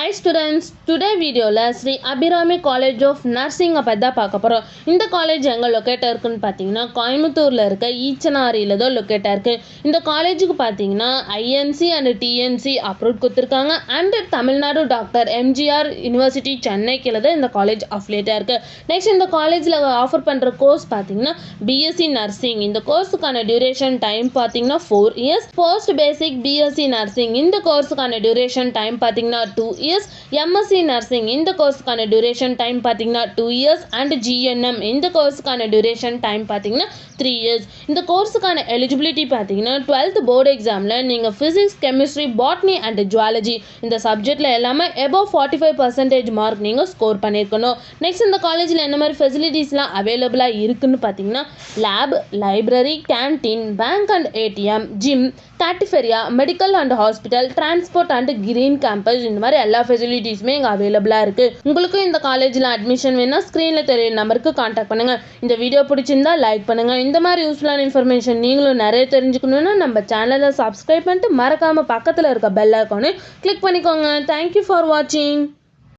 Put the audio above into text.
Hi students, today video la Sri Abhirami College of Nursing பத்தி பார்க்க போறோம். இந்த காலேஜ் எங்க லொகேட் இருக்குன்னு பாத்தீங்கன்னா கோயம்புத்தூர்ல இருக்க ஈச்சனாரியில தான் லொகேட் இருக்கு. இந்த காலேஜுக்கு பாத்தீங்கன்னா INC and TNC அப்ரூவ் கொடுத்திருக்காங்க and Tamil Nadu doctor MGR university சென்னைக்குல தான் இந்த காலேஜ் அஃபிலியேட்டா இருக்கு. நெக்ஸ்ட் இந்த காலேஜ்ல ஆஃபர் பண்ற கோர்ஸ் பாத்தீங்கன்னா BSc நர்சிங். இந்த கோர்ஸுக்கான டியூரேஷன் டைம் பாத்தீங்கன்னா 4 years. போஸ்ட் பேசிக் BSc நர்சிங் இந்த கோர்ஸுக்கான டியூரேஷன் டைம் பாத்தீங்கன்னா 2 years. MSc nursing இந்த கோர்ஸ்க்கான டியூரேஷன் டைம் பாத்தீங்கன்னா 2 years and GNM இந்த கோர்ஸ்க்கான டியூரேஷன் டைம் பாத்தீங்கன்னா 3 years. இந்த கோர்ஸ்க்கான எலிஜிபிலிட்டி பாத்தீங்கன்னா 12th போர்டு எக்ஸாம்ல நீங்க physics, chemistry, botany and zoology இந்த சப்ஜெக்ட்ல எல்லாமே above 45% மார்க் நீங்க ஸ்கோர் பண்ணிருக்கணும். நெக்ஸ்ட் இந்த காலேஜ்ல என்ன மாதிரி ஃபெசிலிட்டிஸ்லாம் அவைலபிளா இருக்குன்னு பாத்தீங்கன்னா lab, library, canteen, bank and ATM, gym, cafeteria, medical and hospital, transport and green campus இந்த மாதிரி எல்லா ஃபெசிலிட்டிஸுமே இங்கே அவைலபிளாக இருக்குது. உங்களுக்கு இந்த காலேஜில் அட்மிஷன் வேணால் ஸ்க்ரீனில் தெரிய நம்பருக்கு காண்டாக்ட் பண்ணுங்கள். இந்த வீடியோ பிடிச்சிருந்தா லைக் பண்ணுங்கள். இந்த மாதிரி யூஸ்ஃபுல்லான இன்ஃபர்மேஷன் நீங்களும் நிறைய தெரிஞ்சுக்கணுன்னா நம்ம சேனலை சப்ஸ்கிரைப் பண்ணிட்டு மறக்காமல் பக்கத்தில் இருக்க பெல் ஐகானை கிளிக் பண்ணிக்கோங்க. தேங்க்யூ ஃபார் வாட்சிங்.